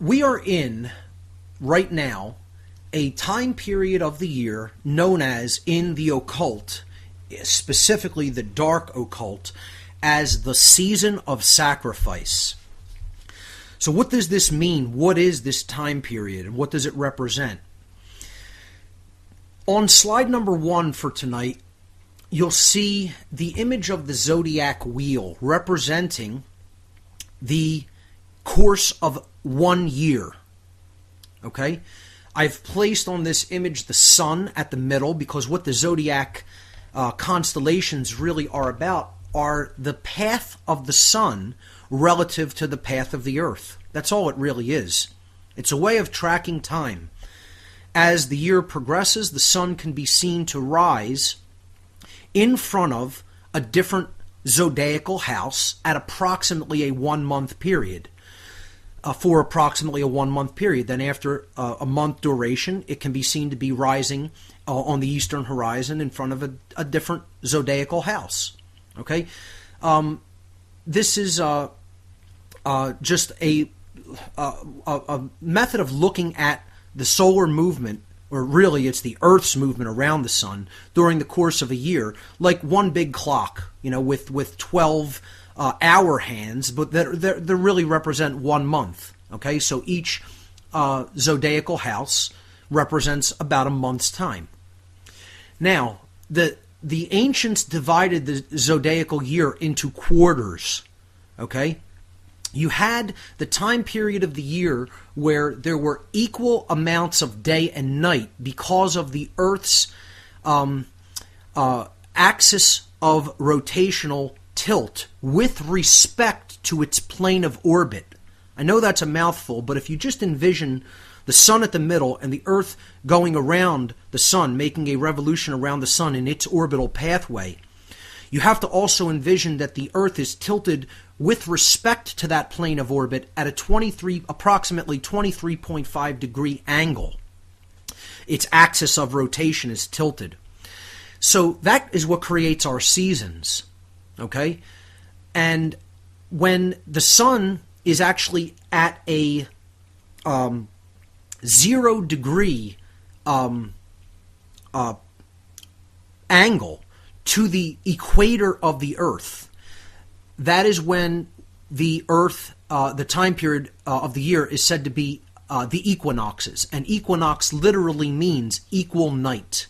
we are in, right now, a time period of the year known as, in the occult, specifically the dark occult, as the season of sacrifice. So what does this mean? What is this time period, and what does it represent? On slide number 1 for tonight, you'll see the image of the zodiac wheel representing the course of 1 year. Okay? I've placed on this image the sun at the middle, because what the zodiac constellations really are about are the path of the sun relative to the path of the earth. That's all it really is. It's a way of tracking time. As the year progresses, the sun can be seen to rise in front of a different zodiacal house at approximately a 1-month period. For approximately a 1-month period. Then after a month duration, it can be seen to be rising on the eastern horizon in front of a different zodiacal house. Okay? This is just a method of looking at the solar movement, or really it's the Earth's movement around the sun during the course of a year, like one big clock, with 12 hour hands, but they really represent 1 month. Okay, so each zodiacal house represents about a month's time. Now, the ancients divided the zodiacal year into quarters. Okay, you had the time period of the year where there were equal amounts of day and night because of the Earth's axis of rotational tilt with respect to its plane of orbit. I know that's a mouthful, but if you just envision the sun at the middle and the Earth going around the sun, making a revolution around the sun in its orbital pathway, you have to also envision that the Earth is tilted with respect to that plane of orbit at a approximately 23.5 degree angle. Its axis of rotation is tilted. So that is what creates our seasons. Okay? And when the sun is actually at a 0 degree angle to the equator of the Earth, that is when the Earth, the time period of the year is said to be the equinoxes. And equinox literally means equal night.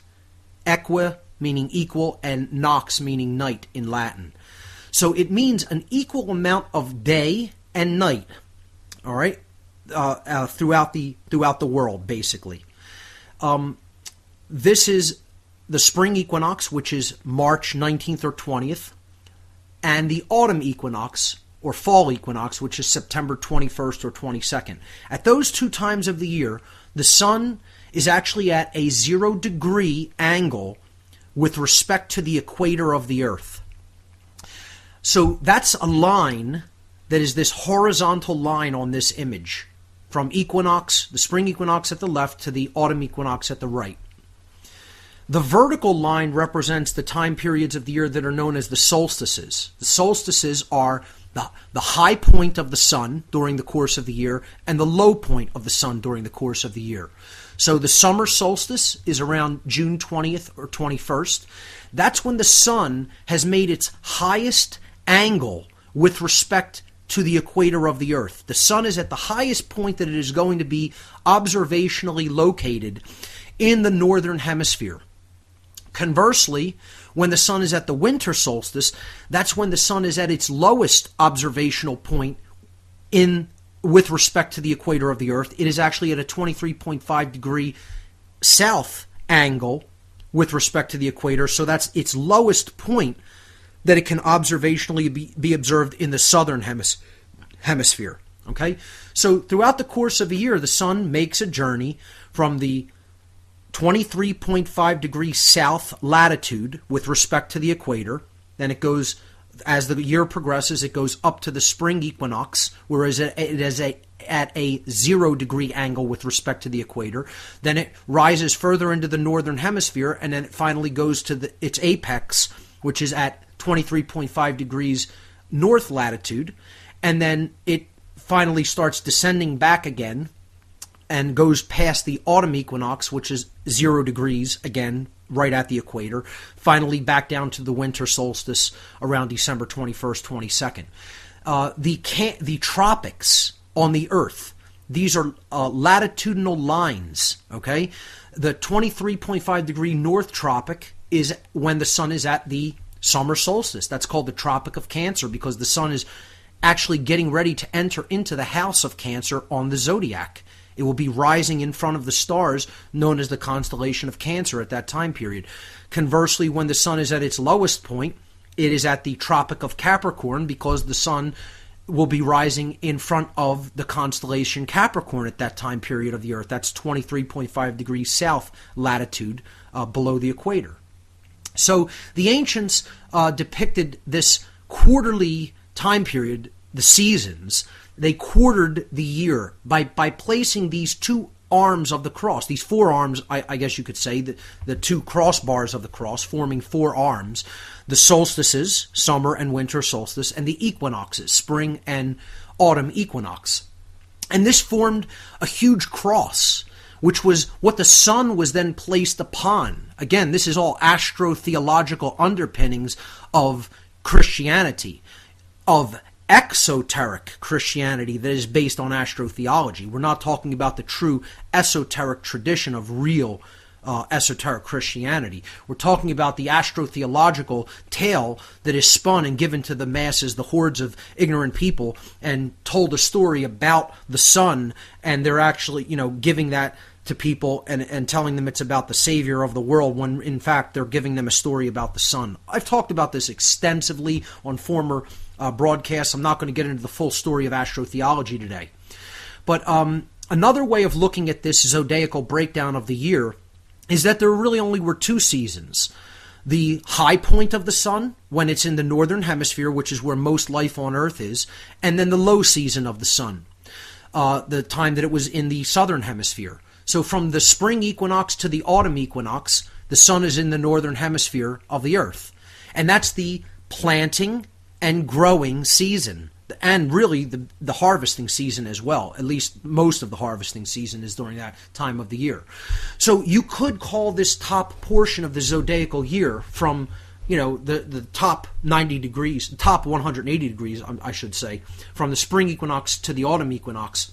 Equa meaning equal, and nox meaning night in Latin. So it means an equal amount of day and night, all right, throughout the world, basically. This is the spring equinox, which is March 19th or 20th, and the autumn equinox, or fall equinox, which is September 21st or 22nd. At those 2 times of the year, the sun is actually at a 0 degree angle with respect to the equator of the Earth. So that's a line that is this horizontal line on this image, from equinox, the spring equinox at the left, to the autumn equinox at the right. The vertical line represents the time periods of the year that are known as the solstices. The solstices are the high point of the sun during the course of the year and the low point of the sun during the course of the year. So the summer solstice is around June 20th or 21st. That's when the sun has made its highest angle with respect to the equator of the Earth. The sun is at the highest point that it is going to be observationally located in the northern hemisphere. Conversely, when the sun is at the winter solstice, that's when the sun is at its lowest observational point with respect to the equator of the Earth. It is actually at a 23.5 degree south angle with respect to the equator, so that's its lowest point that it can observationally be observed in the southern hemisphere. Okay? So throughout the course of a year, the sun makes a journey from the 23.5 degree south latitude with respect to the equator. Then it goes, as the year progresses, it goes up to the spring equinox, whereas it is at a 0 degree angle with respect to the equator. Then it rises further into the northern hemisphere, and then it finally goes to its apex, which is at 23.5 degrees north latitude. And then it finally starts descending back again and goes past the autumn equinox, which is 0 degrees, again, right at the equator, finally back down to the winter solstice around December 21st, 22nd. The tropics on the Earth, these are latitudinal lines, okay? The 23.5 degree North Tropic is when the sun is at the summer solstice. That's called the Tropic of Cancer because the sun is actually getting ready to enter into the house of Cancer on the zodiac. It will be rising in front of the stars known as the constellation of Cancer at that time period. Conversely, when the sun is at its lowest point, it is at the Tropic of Capricorn because the sun will be rising in front of the constellation Capricorn at that time period of the Earth. That's 23.5 degrees south latitude below the equator. So the ancients depicted this quarterly time period, the seasons. They quartered the year by placing these two arms of the cross, these four arms, I guess you could say, the two crossbars of the cross forming four arms, the solstices, summer and winter solstice, and the equinoxes, spring and autumn equinox. And this formed a huge cross, which was what the sun was then placed upon. Again, this is all astro-theological underpinnings of Christianity, of exoteric Christianity that is based on astro-theology. We're not talking about the true esoteric tradition of real esoteric Christianity. We're talking about the astro-theological tale that is spun and given to the masses, the hordes of ignorant people, and told a story about the sun, and they're actually, giving that to people and telling them it's about the Savior of the world when in fact they're giving them a story about the sun. I've talked about this extensively on former broadcasts. I'm not going to get into the full story of astro-theology today. But another way of looking at this zodiacal breakdown of the year is that there really only were two seasons. The high point of the sun, when it's in the northern hemisphere, which is where most life on Earth is, and then the low season of the sun, the time that it was in the southern hemisphere. So from the spring equinox to the autumn equinox, the sun is in the northern hemisphere of the Earth. And that's the planting and growing season, and really the harvesting season as well. At least most of the harvesting season is during that time of the year. So you could call this top portion of the zodiacal year from, the top 90 degrees, top 180 degrees, I should say, from the spring equinox to the autumn equinox.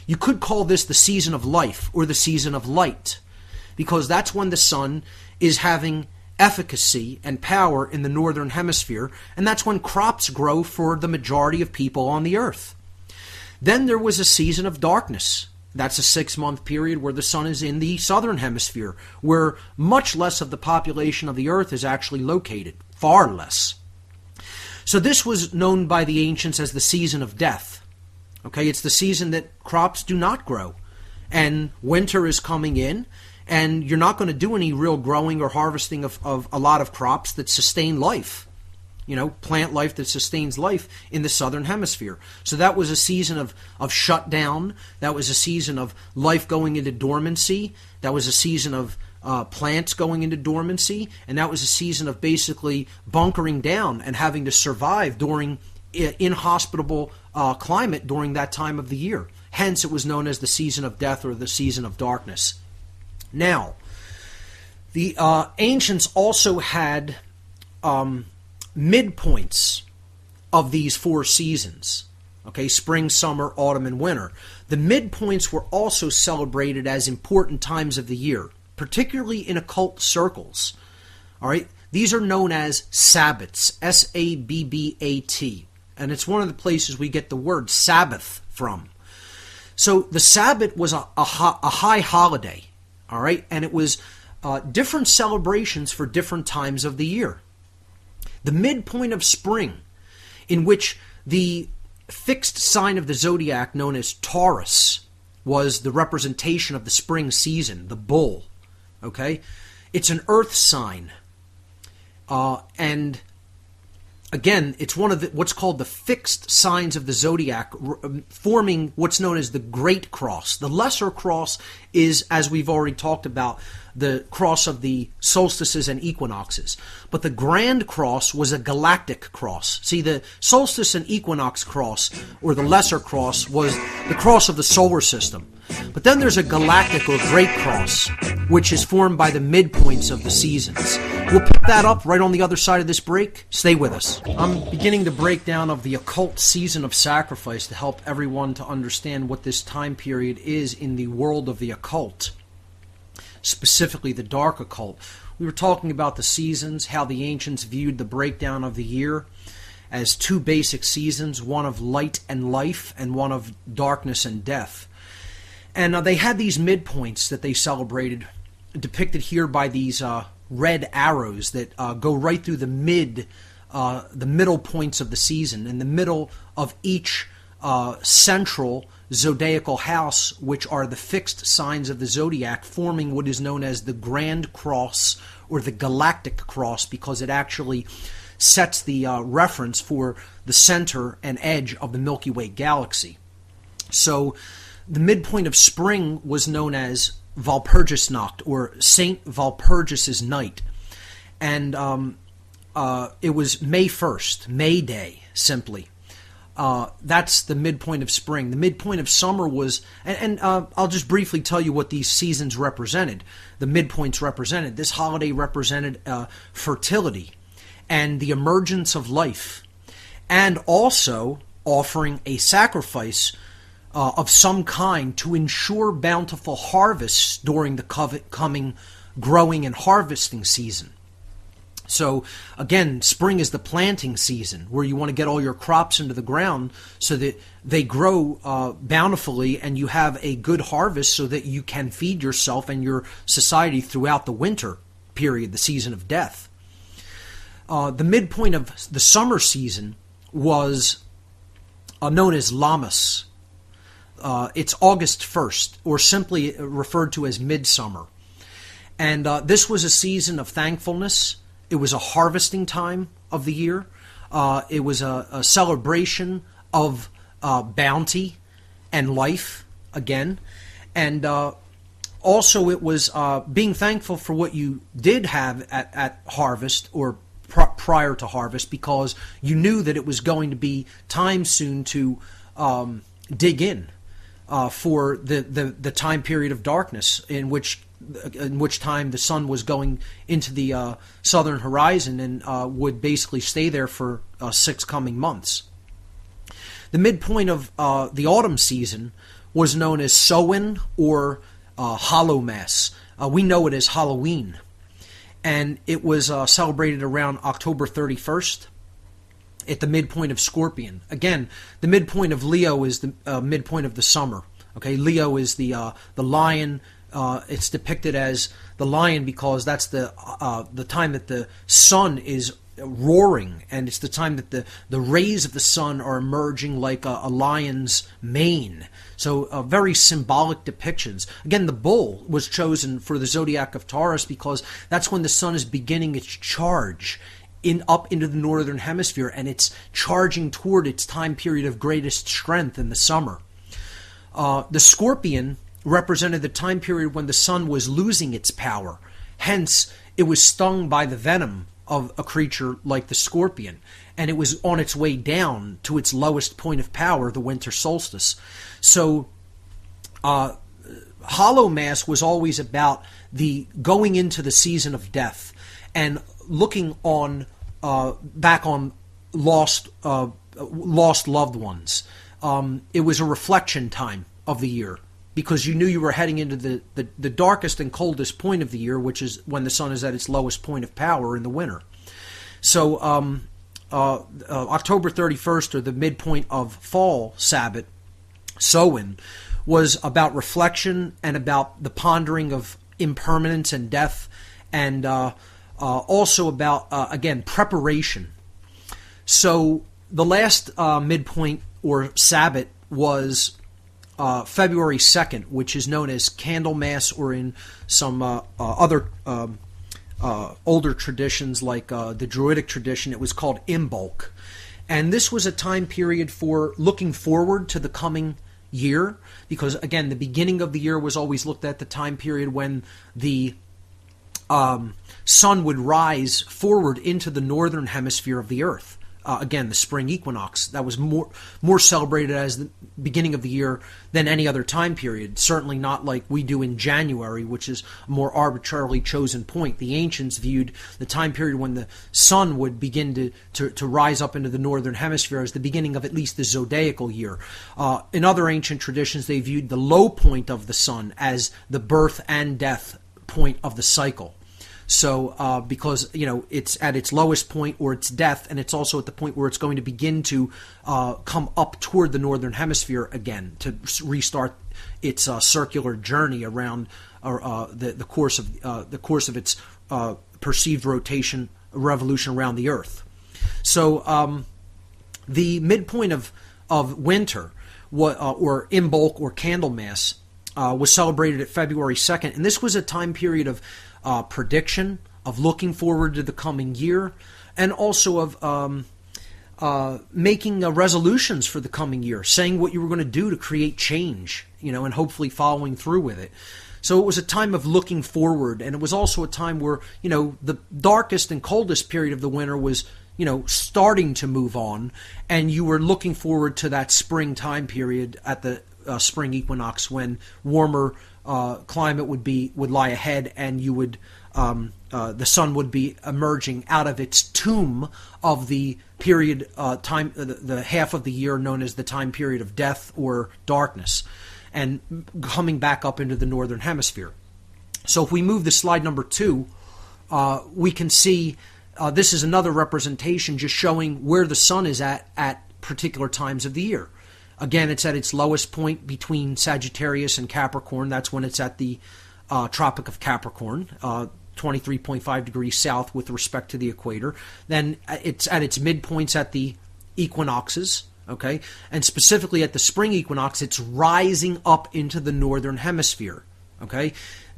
You could call this the season of life or the season of light, because that's when the sun is having efficacy and power in the northern hemisphere, and that's when crops grow for the majority of people on the earth. Then there was a season of darkness. That's a 6-month period where the sun is in the southern hemisphere, where much less of the population of the earth is actually located, far less. So this was known by the ancients as the season of death. Okay, it's the season that crops do not grow, and winter is coming in, and you're not going to do any real growing or harvesting of a lot of crops that sustain life, plant life that sustains life in the southern hemisphere. So that was a season of shutdown. That was a season of life going into dormancy. That was a season of plants going into dormancy. And that was a season of basically bunkering down and having to survive during inhospitable climate during that time of the year. Hence, it was known as the season of death or the season of darkness. Now, the ancients also had midpoints of these four seasons. Okay, spring, summer, autumn, and winter. The midpoints were also celebrated as important times of the year, particularly in occult circles. All right, these are known as Sabbats, S-A-B-B-A-T, and it's one of the places we get the word Sabbath from. So the Sabbat was a high holiday, all right, and it was different celebrations for different times of the year. The midpoint of spring, in which the fixed sign of the zodiac known as Taurus was the representation of the spring season, the bull, okay? It's an earth sign. And again, it's one of what's called the fixed signs of the zodiac, forming what's known as the Great Cross. The Lesser Cross is, as we've already talked about, the cross of the solstices and equinoxes. But the Grand Cross was a galactic cross. See, the solstice and equinox cross, or the Lesser Cross, was the cross of the solar system. But then there's a galactic or Great Cross, which is formed by the midpoints of the seasons. We'll pick that up right on the other side of this break. Stay with us. I'm beginning the breakdown of the occult season of sacrifice to help everyone to understand what this time period is in the world of the occult, specifically the dark occult. We were talking about the seasons, how the ancients viewed the breakdown of the year as two basic seasons, one of light and life and one of darkness and death. And they had these midpoints that they celebrated, depicted here by these red arrows that go right through the middle points of the season, in the middle of each central zodiacal house, which are the fixed signs of the zodiac, forming what is known as the Grand Cross or the Galactic Cross, because it actually sets the reference for the center and edge of the Milky Way galaxy. So the midpoint of spring was known as Walpurgisnacht, or Saint Walpurgis's night, and it was May 1st, May Day, simply. That's the midpoint of spring. The midpoint of summer was, and I'll just briefly tell you what these seasons represented. The midpoints represented. This holiday represented fertility and the emergence of life, and also offering a sacrifice of some kind to ensure bountiful harvests during the coming growing and harvesting season. So again, spring is the planting season, where you want to get all your crops into the ground so that they grow bountifully and you have a good harvest so that you can feed yourself and your society throughout the winter period, the season of death. The midpoint of the summer season was known as Lammas. It's August 1st, or simply referred to as midsummer. And this was a season of thankfulness. It was a harvesting time of the year. It was a celebration of bounty and life again. And also it was being thankful for what you did have at harvest, or prior to harvest, because you knew that it was going to be time soon to dig in for the time period of darkness in which time the sun was going into the southern horizon and would basically stay there for 6 coming months. The midpoint of the autumn season was known as Samhain, or Hallowmas. We know it as Halloween, and it was celebrated around October 31st. At the midpoint of Scorpion. Again, the midpoint of Leo is the midpoint of the summer. Okay, Leo is the lion. It's depicted as the lion because that's the time that the sun is roaring, and it's the time that the rays of the sun are emerging like a lion's mane. So very symbolic depictions. Again, the bull was chosen for the zodiac of Taurus because that's when the sun is beginning its charge up into the northern hemisphere, and it's charging toward its time period of greatest strength in the summer. The Scorpion represented the time period when the sun was losing its power. Hence, it was stung by the venom of a creature like the scorpion, and it was on its way down to its lowest point of power, the winter solstice. So Hallowmas was always about the going into the season of death and looking on back on lost loved ones. It was a reflection time of the year, because you knew you were heading into the darkest and coldest point of the year, which is when the sun is at its lowest point of power in the winter. So October 31st, or the midpoint of fall Sabbath, Samhain, was about reflection and about the pondering of impermanence and death, and also about, again, preparation. So the last midpoint or Sabbath was February 2nd, which is known as Candlemas, or in some other older traditions like the Druidic tradition, it was called Imbolc. And this was a time period for looking forward to the coming year, because again, the beginning of the year was always looked at the time period when the sun would rise forward into the northern hemisphere of the earth. Again, the spring equinox, that was more celebrated as the beginning of the year than any other time period. Certainly not like we do in January, which is a more arbitrarily chosen point. The ancients viewed the time period when the sun would begin to rise up into the northern hemisphere as the beginning of at least the zodiacal year. In other ancient traditions, they viewed the low point of the sun as the birth and death point of the cycle. So because, it's at its lowest point or its death, and it's also at the point where it's going to begin to come up toward the northern hemisphere again to restart its circular journey around the course of its perceived revolution around the earth. So the midpoint of winter, or Imbolc or Candlemas, was celebrated at February 2nd, and this was a time period of prediction, of looking forward to the coming year, and also of making resolutions for the coming year, saying what you were going to do to create change, and hopefully following through with it. So it was a time of looking forward, and it was also a time where, the darkest and coldest period of the winter was, starting to move on, and you were looking forward to that spring time period at the spring equinox when warmer climate would lie ahead, and you would the sun would be emerging out of its tomb of the period time, the half of the year known as the time period of death or darkness, and coming back up into the northern hemisphere. So if we move to slide number 2, we can see this is another representation just showing where the sun is at particular times of the year. Again, it's at its lowest point between Sagittarius and Capricorn. That's when it's at the Tropic of Capricorn, 23.5 degrees south with respect to the equator. Then it's at its midpoints at the equinoxes, okay? And specifically at the spring equinox, it's rising up into the northern hemisphere, okay?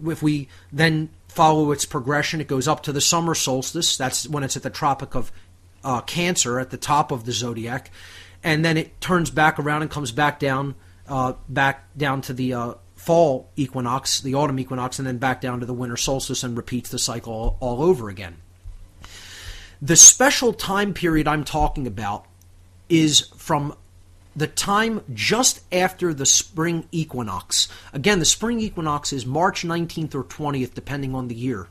If we then follow its progression, it goes up to the summer solstice. That's when it's at the Tropic of Cancer at the top of the zodiac. And then it turns back around and comes back down to the fall equinox, the autumn equinox, and then back down to the winter solstice, and repeats the cycle all over again. The special time period I'm talking about is from the time just after the spring equinox. Again, the spring equinox is March 19th or 20th, depending on the year.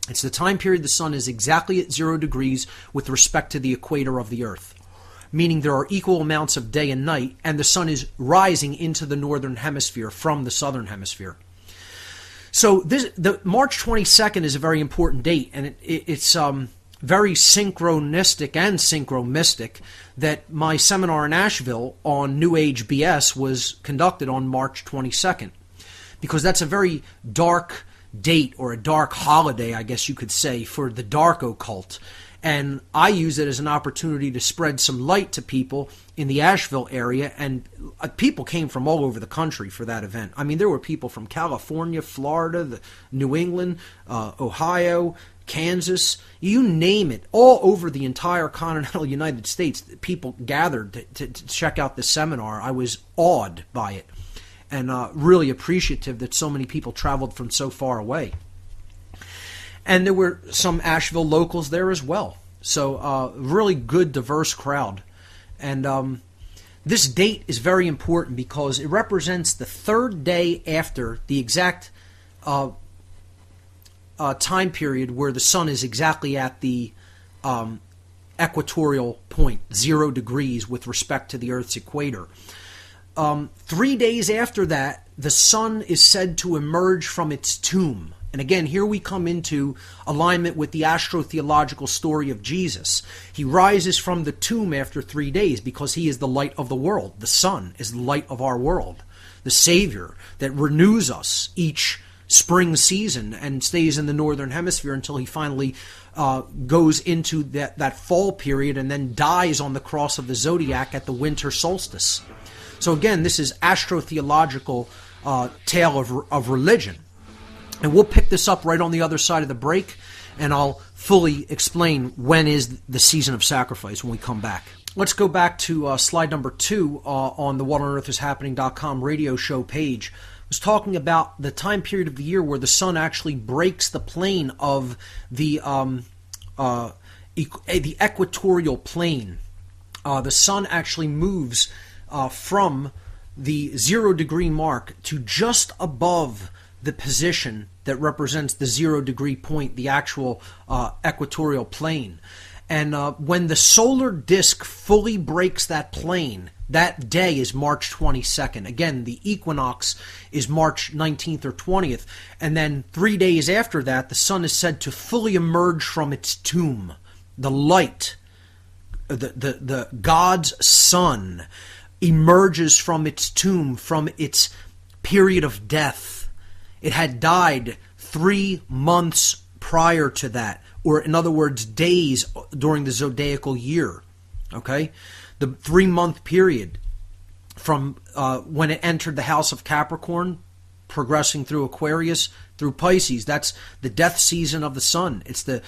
It's the time period the sun is exactly at 0 degrees with respect to the equator of the earth, meaning there are equal amounts of day and night, and the sun is rising into the northern hemisphere from the southern hemisphere. So the March 22nd is a very important date, and it's very synchronistic and synchromistic that my seminar in Asheville on New Age BS was conducted on March 22nd, because that's a very dark date, or a dark holiday, I guess you could say, for the dark occult. And I use it as an opportunity to spread some light to people in the Asheville area. And people came from all over the country for that event. I mean, there were people from California, Florida, New England, Ohio, Kansas, you name it, all over the entire continental United States. People gathered to check out the seminar. I was awed by it, and really appreciative that so many people traveled from so far away. And there were some Asheville locals there as well. So really good, diverse crowd. And this date is very important because it represents the third day after the exact time period where the sun is exactly at the equatorial point, 0 degrees with respect to the Earth's equator. 3 days after that, the sun is said to emerge from its tomb. And again, here we come into alignment with the astro-theological story of Jesus. He rises from the tomb after 3 days because he is the light of the world. The sun is the light of our world, the Savior that renews us each spring season and stays in the northern hemisphere until he finally goes into that fall period and then dies on the cross of the zodiac at the winter solstice. So again, this is astro-theological tale of religion. And we'll pick this up right on the other side of the break, and I'll fully explain when is the season of sacrifice when we come back. Let's go back to slide number 2 on the WhatOnEarthIsHappening.com radio show page. I was talking about the time period of the year where the sun actually breaks the plane of the equatorial plane. The sun actually moves from the 0 degree mark to just above the position that represents the 0 degree point, the actual equatorial plane. And when the solar disk fully breaks that plane, that day is March 22nd. Again, the equinox is March 19th or 20th. And then 3 days after that, the sun is said to fully emerge from its tomb. The light, the God's sun, emerges from its tomb, from its period of death. It had died 3 months prior to that, or in other words, days during the zodiacal year. Okay? The 3-month period from when it entered the house of Capricorn, progressing through Aquarius, through Pisces. That's the death season of the sun. It's the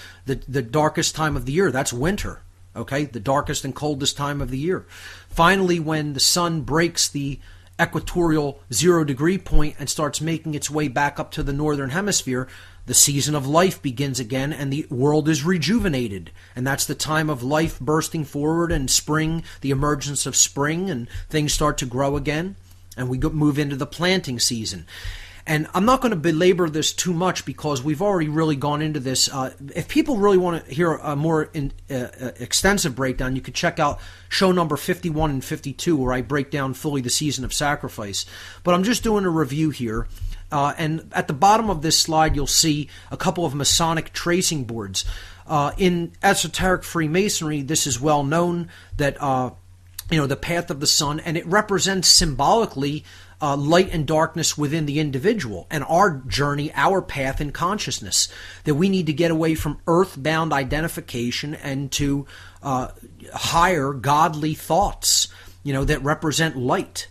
darkest time of the year. That's winter. Okay? The darkest and coldest time of the year. Finally, when the sun breaks the equatorial 0 degree point and starts making its way back up to the northern hemisphere, the season of life begins again and the world is rejuvenated. And that's the time of life bursting forward, and spring, the emergence of spring, and things start to grow again. And we move into the planting season. And I'm not going to belabor this too much because we've already really gone into this. If people really want to hear a more extensive breakdown, you could check out show number 51 and 52, where I break down fully the season of sacrifice. But I'm just doing a review here. And at the bottom of this slide, you'll see a couple of Masonic tracing boards. In esoteric Freemasonry, this is well known that the path of the sun, and it represents symbolically light and darkness within the individual, and our journey, our path in consciousness, that we need to get away from earthbound identification and to higher godly thoughts, that represent light.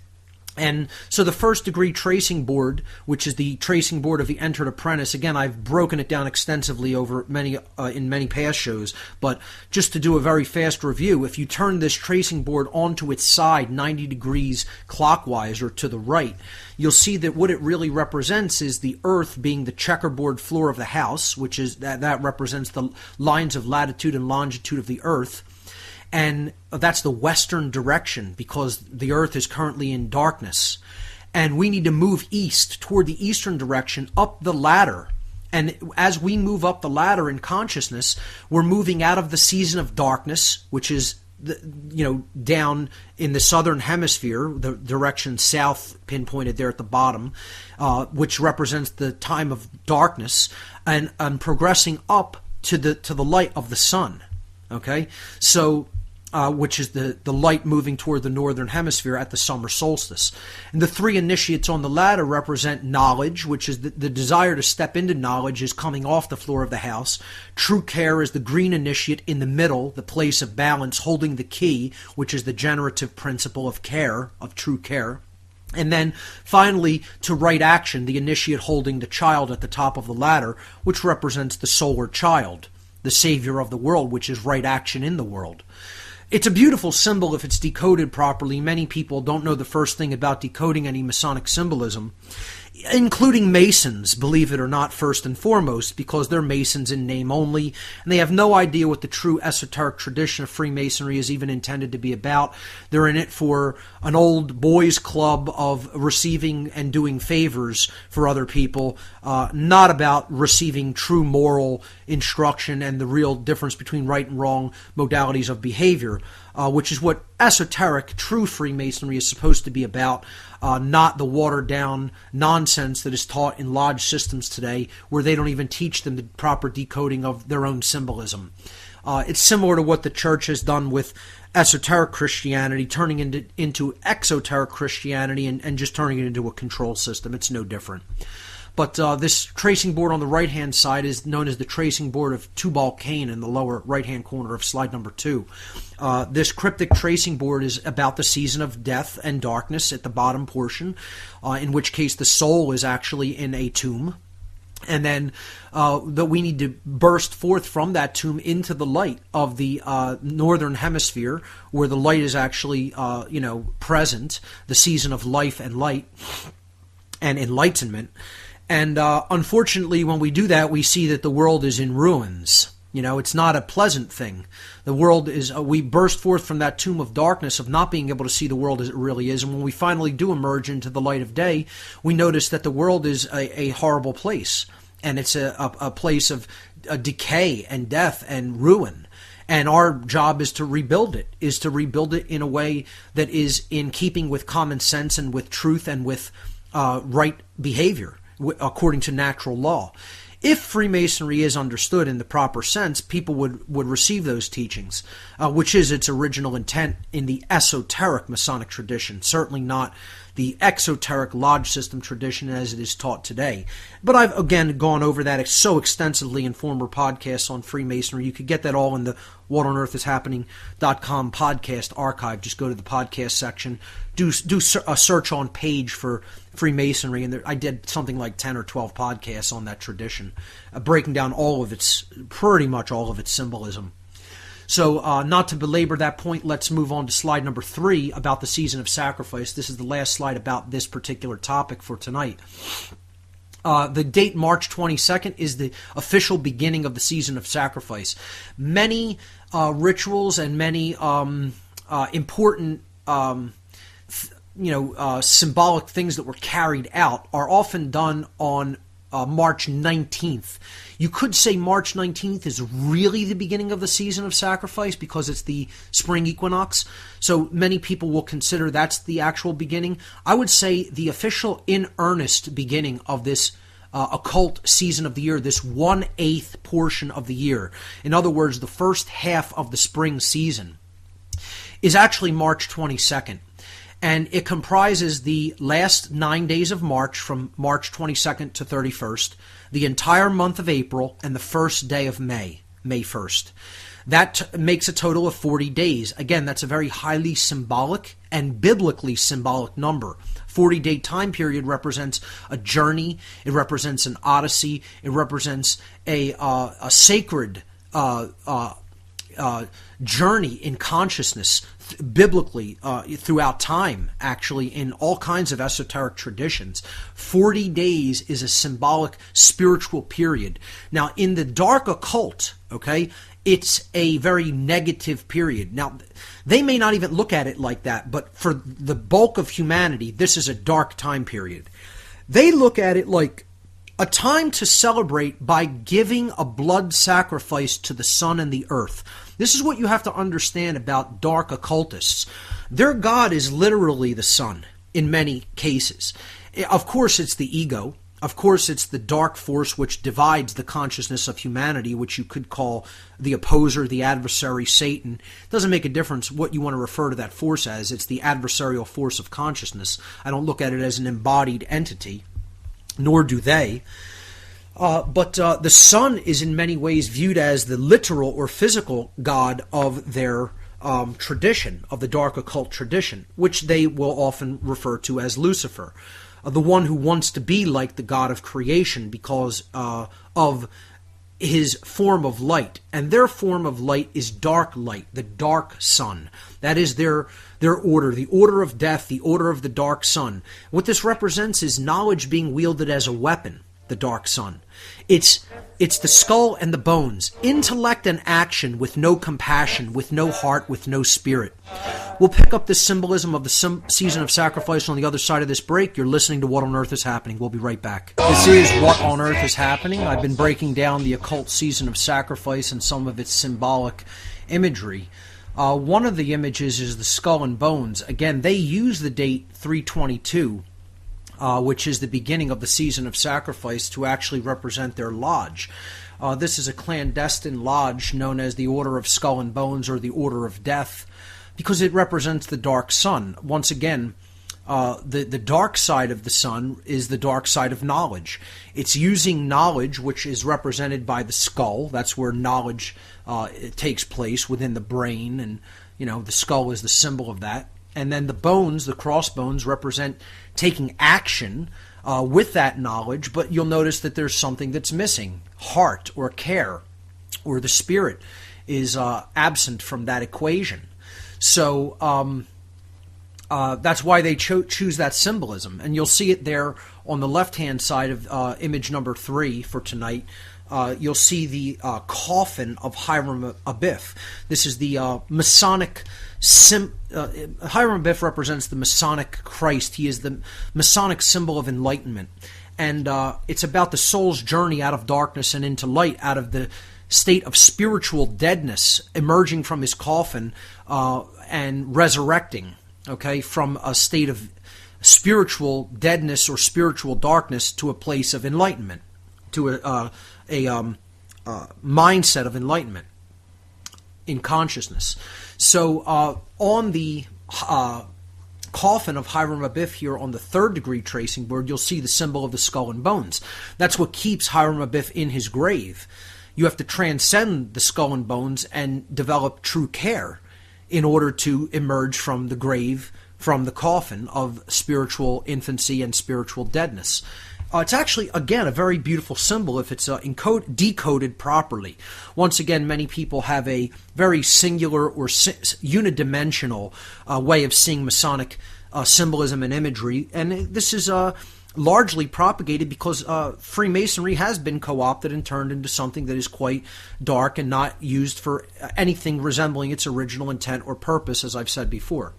And so the first degree tracing board, which is the tracing board of the entered apprentice, again, I've broken it down extensively over in many past shows, but just to do a very fast review, if you turn this tracing board onto its side 90 degrees clockwise or to the right, you'll see that what it really represents is the earth being the checkerboard floor of the house, which is that represents the lines of latitude and longitude of the earth. And that's the western direction because the earth is currently in darkness. And we need to move east toward the eastern direction up the ladder. And as we move up the ladder in consciousness, we're moving out of the season of darkness, which is down in the southern hemisphere, the direction south pinpointed there at the bottom, which represents the time of darkness, and progressing up to the light of the sun. Okay, so which is the light moving toward the northern hemisphere at the summer solstice. And the 3 initiates on the ladder represent knowledge, which is the desire to step into knowledge is coming off the floor of the house. True care is the green initiate in the middle, the place of balance, holding the key, which is the generative principle of care, of true care. And then finally, to right action, the initiate holding the child at the top of the ladder, which represents the solar child, the savior of the world, which is right action in the world. It's a beautiful symbol if it's decoded properly. Many people don't know the first thing about decoding any Masonic symbolism, including Masons, believe it or not, first and foremost, because they're Masons in name only, and they have no idea what the true esoteric tradition of Freemasonry is even intended to be about. They're in it for an old boys' club of receiving and doing favors for other people, not about receiving true moral instruction and the real difference between right and wrong modalities of behavior, which is what esoteric, true Freemasonry is supposed to be about, not the watered-down nonsense that is taught in lodge systems today, where they don't even teach them the proper decoding of their own symbolism. It's similar to what the church has done with esoteric Christianity, turning into exoteric Christianity and just turning it into a control system. It's no different. But this tracing board on the right-hand side is known as the tracing board of Tubal Cain in the lower right-hand corner of slide number 2. This cryptic tracing board is about the season of death and darkness at the bottom portion, in which case the soul is actually in a tomb. And then that we need to burst forth from that tomb into the light of the northern hemisphere, where the light is actually, present, the season of life and light and enlightenment. And unfortunately, when we do that, we see that the world is in ruins. It's not a pleasant thing. The world is, we burst forth from that tomb of darkness of not being able to see the world as it really is. And when we finally do emerge into the light of day, we notice that the world is a horrible place. And it's a place of decay and death and ruin. And our job is to rebuild it, in a way that is in keeping with common sense and with truth and with right behavior, according to natural law. If Freemasonry is understood in the proper sense, people would receive those teachings, which is its original intent in the esoteric Masonic tradition, certainly not the exoteric lodge system tradition as it is taught today. But I've, again, gone over that so extensively in former podcasts on Freemasonry. You could get that all in the whatonearthishappening.com podcast archive. Just go to the podcast section, do a search on page for Freemasonry, and I did something like 10 or 12 podcasts on that tradition, breaking down pretty much all of its symbolism. So not to belabor that point, let's move on to slide number 3 about the season of sacrifice. This is the last slide about this particular topic for tonight. The date March 22nd is the official beginning of the season of sacrifice. Many rituals and many important symbolic things that were carried out are often done on March 19th. You could say March 19th is really the beginning of the season of sacrifice because it's the spring equinox. So many people will consider that's the actual beginning. I would say the official in earnest beginning of this occult season of the year, this 1/8 portion of the year. In other words, the first half of the spring season is actually March 22nd. And it comprises the last 9 days of March, from March 22nd to 31st, the entire month of April, and the first day of May, May 1st. That makes a total of 40 days. Again, that's a very highly symbolic and biblically symbolic number. 40-day time period represents a journey. It represents an odyssey. It represents a sacred journey in consciousness, biblically, throughout time, actually, in all kinds of esoteric traditions. 40 days is a symbolic spiritual period. Now, in the dark occult, okay, it's a very negative period. Now, they may not even look at it like that, but for the bulk of humanity, this is a dark time period. They look at it like a time to celebrate by giving a blood sacrifice to the sun and the earth. This is what you have to understand about dark occultists. Their god is literally the sun in many cases. Of course, it's the ego. Of course, it's the dark force which divides the consciousness of humanity, which you could call the opposer, the adversary, Satan. It doesn't make a difference what you want to refer to that force as. It's the adversarial force of consciousness. I don't look at it as an embodied entity, nor do they. But the sun is in many ways viewed as the literal or physical god of their tradition, of the dark occult tradition, which they will often refer to as Lucifer, the one who wants to be like the god of creation because of his form of light. And their form of light is dark light, the dark sun. That is their order, the order of death, the order of the dark sun. What this represents is knowledge being wielded as a weapon, the dark sun. It's the skull and the bones, intellect and action with no compassion, with no heart, with no spirit. We'll pick up this symbolism of the season of sacrifice on the other side of this break. You're listening to What on Earth is Happening. We'll be right back. This is What on Earth is Happening. I've been breaking down the occult season of sacrifice and some of its symbolic imagery. One of the images is the skull and bones. Again, they use the date 3/22, which is the beginning of the season of sacrifice, to actually represent their lodge. This is a clandestine lodge known as the Order of Skull and Bones, or the Order of Death, because it represents the dark sun. Once again, the dark side of the sun is the dark side of knowledge. It's using knowledge, which is represented by the skull. That's where knowledge takes place, within the brain, and the skull is the symbol of that. And then the bones, the crossbones, represent taking action with that knowledge, but you'll notice that there's something that's missing. Heart or care or the spirit is absent from that equation. So that's why they choose that symbolism. And you'll see it there on the left-hand side of image number 3 for tonight. You'll see the coffin of Hiram Abiff. This is the Masonic Hiram Abiff represents the Masonic Christ. He is the Masonic symbol of enlightenment. And it's about the soul's journey out of darkness and into light, out of the state of spiritual deadness, emerging from his coffin and resurrecting, okay, from a state of spiritual deadness or spiritual darkness to a place of enlightenment, to a mindset of enlightenment in consciousness. So on the coffin of Hiram Abiff here on the 3rd degree tracing board, you'll see the symbol of the skull and bones. That's what keeps Hiram Abiff in his grave. You have to transcend the skull and bones and develop true care in order to emerge from the grave, from the coffin of spiritual infancy and spiritual deadness. It's actually, again, a very beautiful symbol if it's decoded properly. Once again, many people have a very singular or unidimensional way of seeing Masonic symbolism and imagery, and this is largely propagated because Freemasonry has been co-opted and turned into something that is quite dark and not used for anything resembling its original intent or purpose, as I've said before.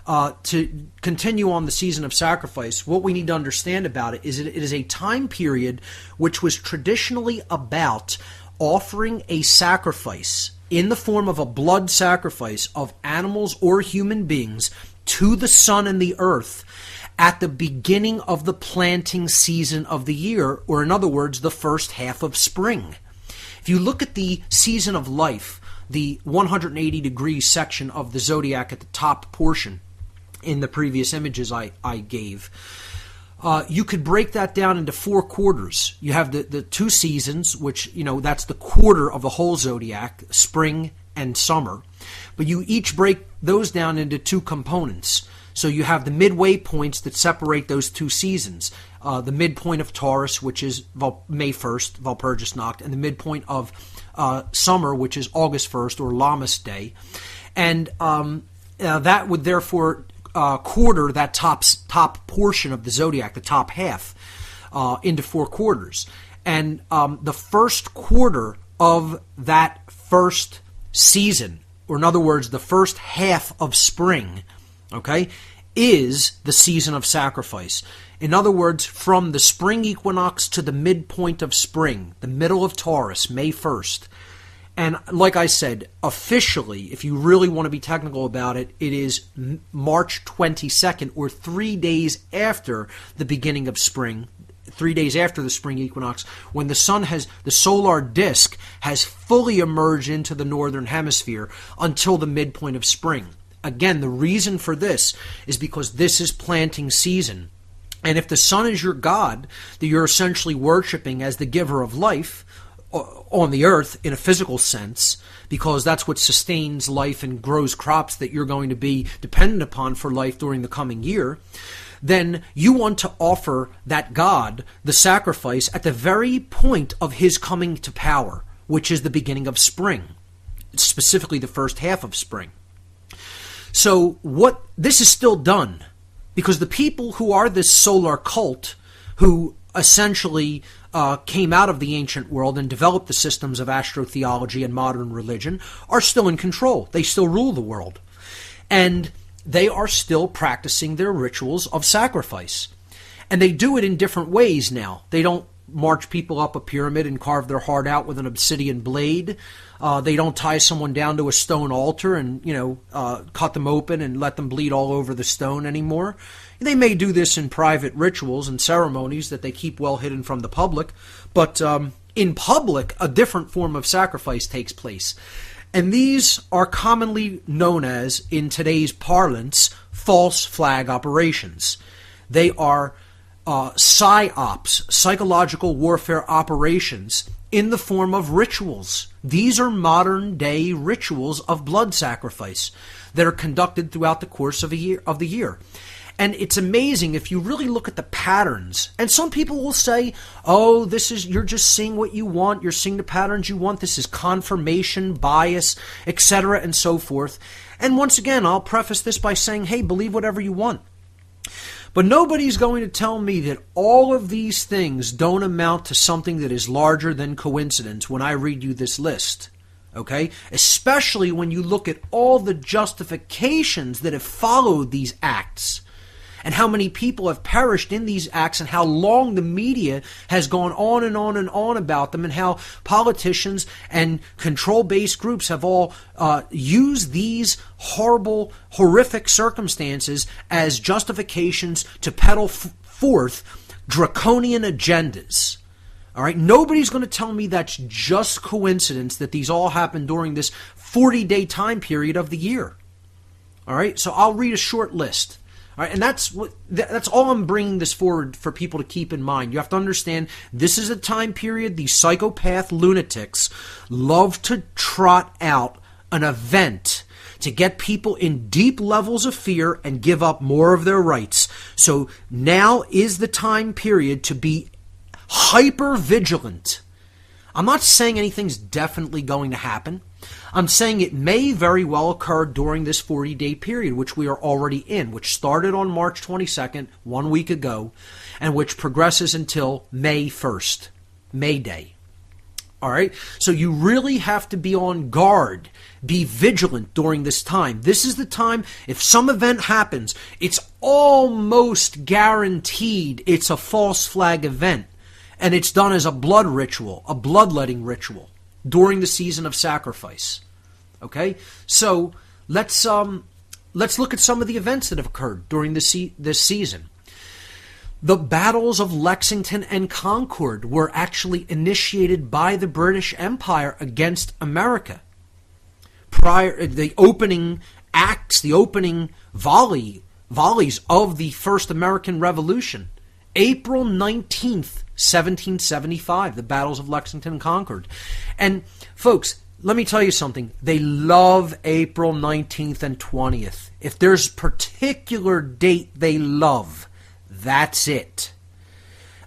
To continue on the season of sacrifice, what we need to understand about it is a time period which was traditionally about offering a sacrifice in the form of a blood sacrifice of animals or human beings to the sun and the earth at the beginning of the planting season of the year, or in other words, the first half of spring. If you look at the season of life, the 180-degree section of the zodiac at the top portion in the previous images I gave, you could break that down into 4 quarters. You have the 2 seasons, which, that's the quarter of the whole zodiac, spring and summer. But you each break those down into 2 components. So you have the midway points that separate those 2 seasons. The midpoint of Taurus, which is May 1st, Walpurgisnacht, and the midpoint of summer, which is August 1st, or Lammas Day. And that would therefore quarter that top portion of the zodiac, the top half, into 4 quarters. And the first quarter of that first season, or in other words, the first half of spring, okay, is the season of sacrifice. In other words, from the spring equinox to the midpoint of spring, the middle of Taurus, May 1st. And like I said, officially, if you really want to be technical about it, it is March 22nd, or 3 days after the beginning of spring, 3 days after the spring equinox, when the sun the solar disk has fully emerged into the northern hemisphere until the midpoint of spring. Again, the reason for this is because this is planting season. And if the sun is your god, that you're essentially worshiping as the giver of life on the earth in a physical sense, because that's what sustains life and grows crops that you're going to be dependent upon for life during the coming year, then you want to offer that god the sacrifice at the very point of his coming to power, which is the beginning of spring, specifically the first half of spring. So this is still done because the people who are this solar cult, who essentially came out of the ancient world and developed the systems of Astro-Theology and modern religion, are still in control. They still rule the world. And they are still practicing their rituals of sacrifice. And they do it in different ways now. They don't march people up a pyramid and carve their heart out with an obsidian blade. They don't tie someone down to a stone altar and, cut them open and let them bleed all over the stone anymore. They may do this in private rituals and ceremonies that they keep well hidden from the public, but in public, a different form of sacrifice takes place. And these are commonly known as, in today's parlance, false flag operations. They are PSYOPs, psychological warfare operations, in the form of rituals. These are modern-day rituals of blood sacrifice that are conducted throughout the course of the year. And it's amazing if you really look at the patterns. And some people will say, oh, you're just seeing what you want. You're seeing the patterns you want. This is confirmation bias, etc., and so forth. And once again, I'll preface this by saying, hey, believe whatever you want. But nobody's going to tell me that all of these things don't amount to something that is larger than coincidence when I read you this list. Okay? Especially when you look at all the justifications that have followed these acts, and how many people have perished in these acts, and how long the media has gone on and on and on about them, and how politicians and control-based groups have all used these horrible, horrific circumstances as justifications to peddle forth draconian agendas. All right, nobody's going to tell me that's just coincidence that these all happened during this 40-day time period of the year. All right, so I'll read a short list. All right, and that's all I'm bringing this forward for people to keep in mind. You have to understand this is a time period these psychopath lunatics love to trot out an event to get people in deep levels of fear and give up more of their rights. So now is the time period to be hyper vigilant. I'm not saying anything's definitely going to happen. I'm saying it may very well occur during this 40-day period, which we are already in, which started on March 22nd, 1 week ago, and which progresses until May 1st, May Day. All right? So you really have to be on guard, be vigilant during this time. This is the time, if some event happens, it's almost guaranteed it's a false flag event, and it's done as a blood ritual, a bloodletting ritual, during the season of sacrifice. Okay? So let's look at some of the events that have occurred during this season. The battles of Lexington and Concord were actually initiated by the British Empire against America. The opening acts, the opening volleys of the First American Revolution, April 19th, 1775, the battles of Lexington and Concord. And folks, let me tell you something. They love April 19th and 20th. If there's a particular date they love, that's it.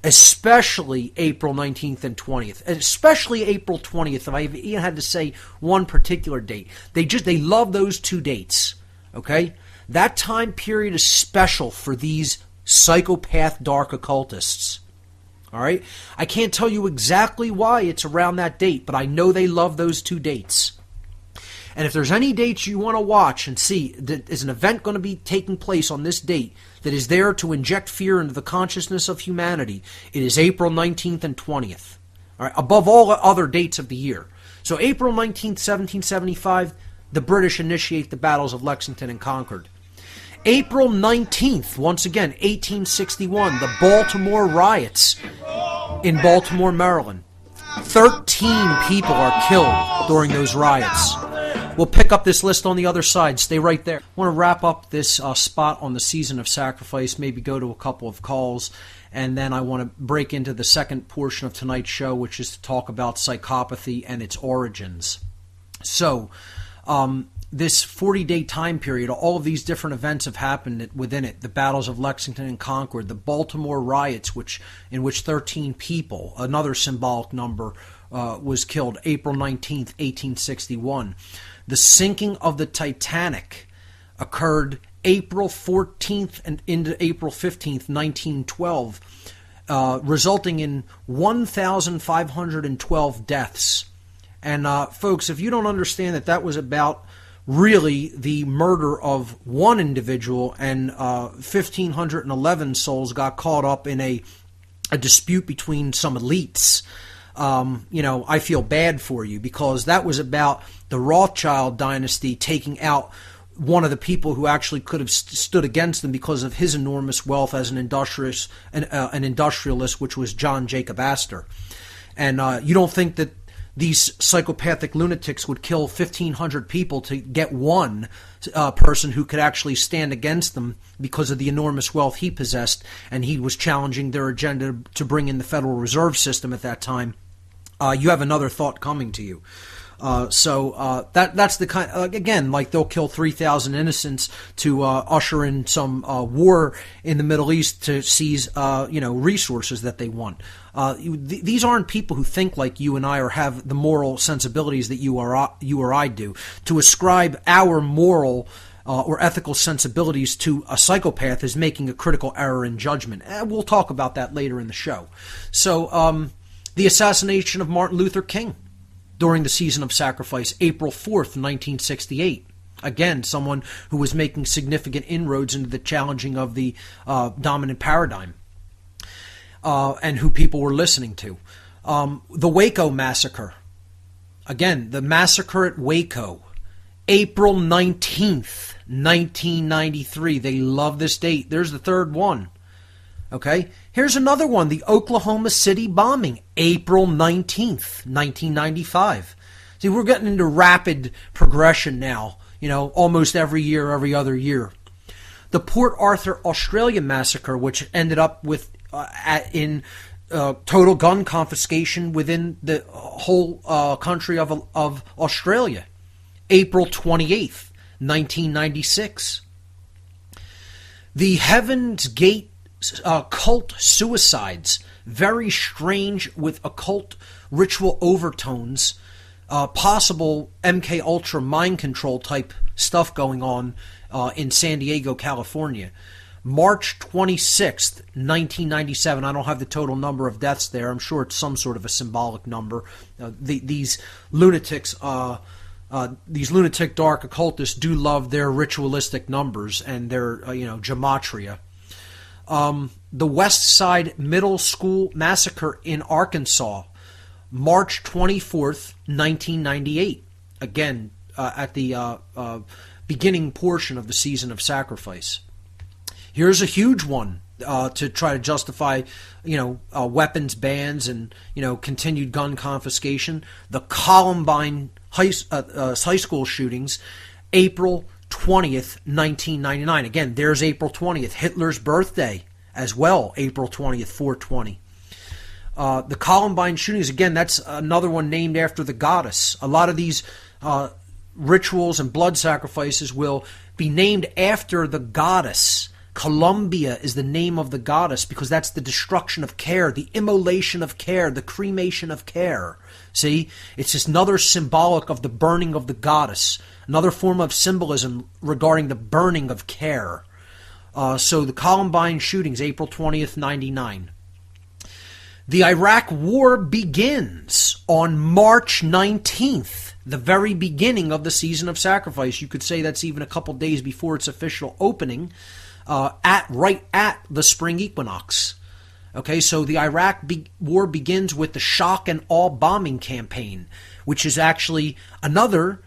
Especially April 19th and 20th. Especially April 20th, if I even had to say one particular date. They love those two dates. Okay? That time period is special for these psychopath dark occultists. All right? I can't tell you exactly why it's around that date, but I know they love those two dates. And if there's any dates you want to watch and see, that is an event going to be taking place on this date that is there to inject fear into the consciousness of humanity, it is April 19th and 20th. All right? Above all other dates of the year. So April 19th, 1775, the British initiate the battles of Lexington and Concord. April 19th, once again, 1861, the Baltimore riots in Baltimore, Maryland. 13 people are killed during those riots. We'll pick up this list on the other side. Stay right there. I want to wrap up this spot on the season of sacrifice, maybe go to a couple of calls, and then I want to break into the second portion of tonight's show, which is to talk about psychopathy and its origins. So, this 40-day time period, all of these different events have happened within it. The battles of Lexington and Concord, the Baltimore riots, in which 13 people, another symbolic number, was killed, April 19th, 1861. The sinking of the Titanic occurred April 14th and into April 15th, 1912, resulting in 1,512 deaths. And folks, if you don't understand that was about really the murder of one individual, and 1,511 souls got caught up in a dispute between some elites, I feel bad for you, because that was about the Rothschild dynasty taking out one of the people who actually could have stood against them because of his enormous wealth as an industrialist, which was John Jacob Astor. And you don't think that these psychopathic lunatics would kill 1,500 people to get one person who could actually stand against them because of the enormous wealth he possessed, and he was challenging their agenda to bring in the Federal Reserve System at that time. You have another thought coming to you. That's the kind. Again, like they'll kill 3,000 innocents to usher in some war in the Middle East to seize resources that they want. These aren't people who think like you and I or have the moral sensibilities that you or I do. To ascribe our moral or ethical sensibilities to a psychopath is making a critical error in judgment. We'll talk about that later in the show. So, the assassination of Martin Luther King during the season of sacrifice, April 4th, 1968. Again, someone who was making significant inroads into the challenging of the dominant paradigm and who people were listening to. The Waco Massacre. Again, the massacre at Waco, April 19th, 1993. They love this date. There's the third one. Okay, here's another one, the Oklahoma City bombing, April 19th, 1995. See, we're getting into rapid progression now, almost every year, every other year. The Port Arthur, Australia massacre, which ended up with total gun confiscation within the whole country of Australia, April 28th, 1996. The Heaven's Gate cult suicides, very strange with occult ritual overtones, possible MK Ultra mind control type stuff going on in San Diego, California. March 26th, 1997. I don't have the total number of deaths there. I'm sure it's some sort of a symbolic number. These lunatics, these lunatic dark occultists do love their ritualistic numbers and their gematria. The West Side Middle School Massacre in Arkansas, March 24th, 1998. Again, at the beginning portion of the season of sacrifice. Here's a huge one to try to justify, weapons bans and, continued gun confiscation. The Columbine high school shootings, April 20th, 1999. Again, there's April 20th, Hitler's birthday as well, April 20th, 420. The Columbine shootings, again, that's another one named after the goddess. A lot of these rituals and blood sacrifices will be named after the goddess. Columbia is the name of the goddess because that's the destruction of care, the immolation of care, the cremation of care. See, it's just another symbolic of the burning of the goddess, another form of symbolism regarding the burning of care. So the Columbine shootings, April 20th, 99. The Iraq War begins on March 19th, the very beginning of the season of sacrifice. You could say that's even a couple days before its official opening, right at the spring equinox. Okay, so the Iraq War begins with the shock and awe bombing campaign, which is actually another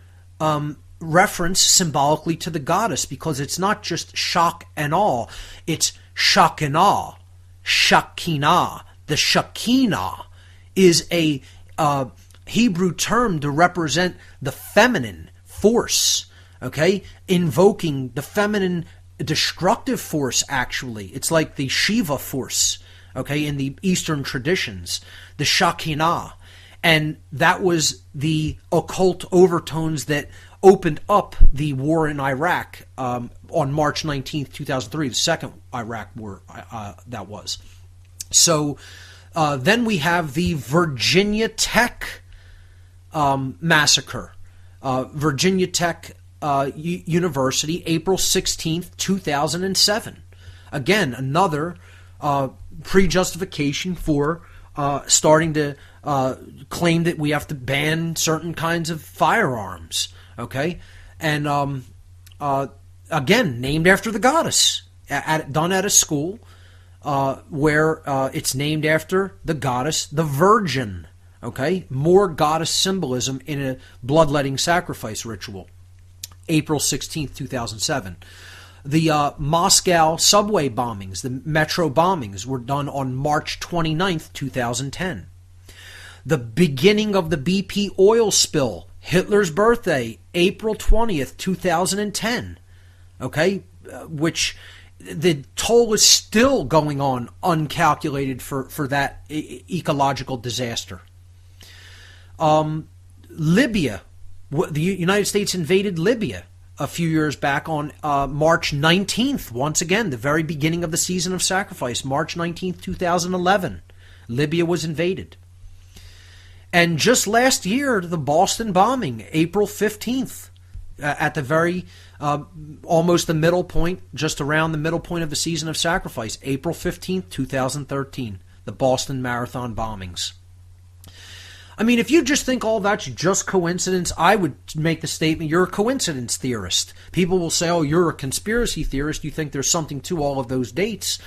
reference symbolically to the goddess, because it's not just shock and awe, it's Shekinah, Shekinah. The Shekinah is a Hebrew term to represent the feminine force, okay? Invoking the feminine destructive force, actually. It's like the Shiva force, okay, in the Eastern traditions, the Shekinah. And that was the occult overtones that opened up the war in Iraq on March 19th, 2003, the second Iraq war that was. So then we have the Virginia Tech massacre. Virginia Tech University, April 16th, 2007. Again, another pre-justification for starting to claim that we have to ban certain kinds of firearms. Okay? And again, named after the goddess, done at a school where it's named after the goddess, the Virgin. Okay? More goddess symbolism in a bloodletting sacrifice ritual. April 16th, 2007. The Moscow subway bombings, the metro bombings, were done on March 29th, 2010. The beginning of the BP oil spill, Hitler's birthday, April 20th, 2010. Okay? Which the toll is still going on uncalculated for that ecological disaster. Libya, the United States invaded Libya a few years back on March 19th. Once again, the very beginning of the season of sacrifice, March 19th, 2011. Libya was invaded. And just last year, the Boston bombing, April 15th, at the very, almost the middle point, just around the middle point of the season of sacrifice, April 15th, 2013, the Boston Marathon bombings. I mean, if you just think all that's just coincidence, I would make the statement you're a coincidence theorist. People will say, oh, you're a conspiracy theorist. You think there's something to all of those dates.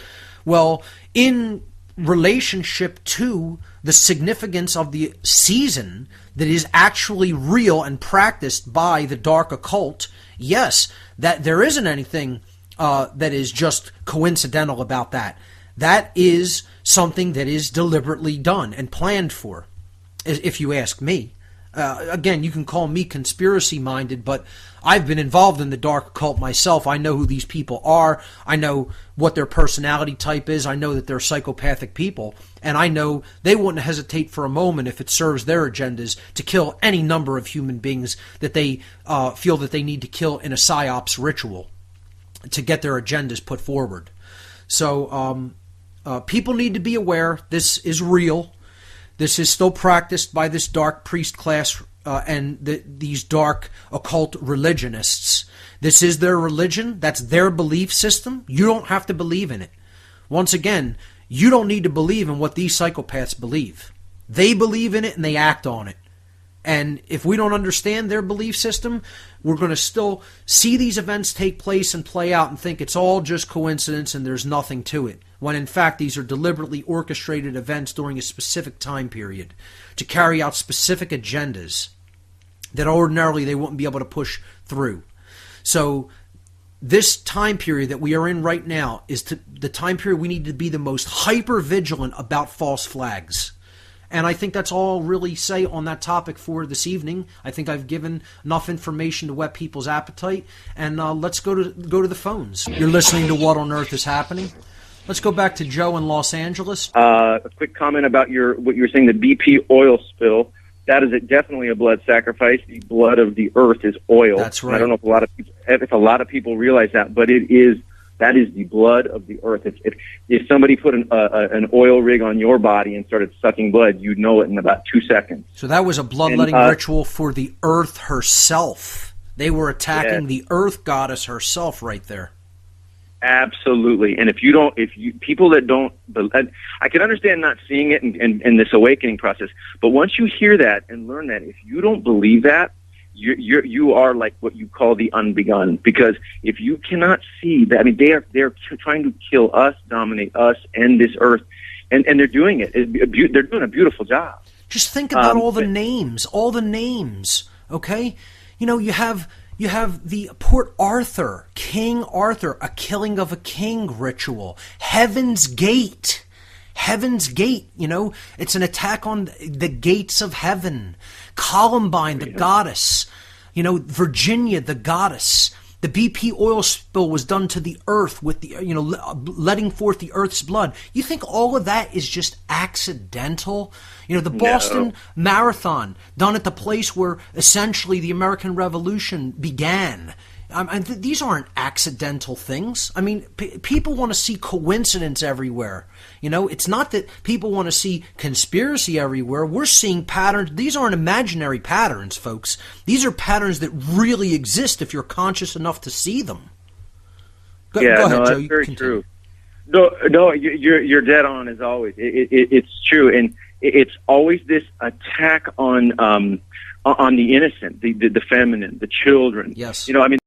Well, in relationship to the significance of the season that is actually real and practiced by the dark occult, yes, that there isn't anything that is just coincidental about that. That is something that is deliberately done and planned for, if you ask me. Again, you can call me conspiracy-minded, but I've been involved in the dark occult myself. I know who these people are. I know what their personality type is. I know that they're psychopathic people. And I know they wouldn't hesitate for a moment, if it serves their agendas, to kill any number of human beings that they feel that they need to kill in a psyops ritual to get their agendas put forward. So people need to be aware this is real. This is still practiced by this dark priest class and these dark occult religionists. This is their religion. That's their belief system. You don't have to believe in it. Once again, you don't need to believe in what these psychopaths believe. They believe in it and they act on it. And if we don't understand their belief system, we're going to still see these events take place and play out and think it's all just coincidence and there's nothing to it, when in fact these are deliberately orchestrated events during a specific time period to carry out specific agendas that ordinarily they wouldn't be able to push through. So this time period that we are in right now is the time period we need to be the most hyper-vigilant about false flags. And I think that's all I'll really say on that topic for this evening. I think I've given enough information to whet people's appetite. And let's go to the phones. You're listening to What on Earth is Happening. Let's go back to Joe in Los Angeles. A quick comment about what you were saying, the BP oil spill. That is definitely a blood sacrifice. The blood of the earth is oil. That's right. I don't know if a lot of people realize that, but that is the blood of the earth. If somebody put an oil rig on your body and started sucking blood, you'd know it in about 2 seconds. So that was a bloodletting ritual for the earth herself. They were attacking the earth goddess herself right there. Absolutely. And people that don't, I can understand not seeing it in this awakening process, but once you hear that and learn that, if you don't believe that, you are like what you call the unbegun, because if you cannot see that, I mean, they're trying to kill us, dominate us and this earth, and they're doing it. They're doing a beautiful job. Just think about all the names, okay? You know, you have the Port Arthur, King Arthur, a killing of a king ritual, Heaven's Gate, you know, it's an attack on the gates of heaven. Columbine, the goddess, you know, Virginia, the goddess. The BP oil spill was done to the earth with the, you know, letting forth the earth's blood. You think all of that is just accidental? You know, the Boston Marathon, done at the place where essentially the American Revolution began. These aren't accidental things. I mean, people want to see coincidence everywhere. You know, it's not that people want to see conspiracy everywhere. We're seeing patterns. These aren't imaginary patterns, folks. These are patterns that really exist if you're conscious enough to see them. Go ahead, Joe. That's very true. No, you're dead on as always. It's true, and it's always this attack on the innocent, the feminine, the children. Yes. You know, I mean.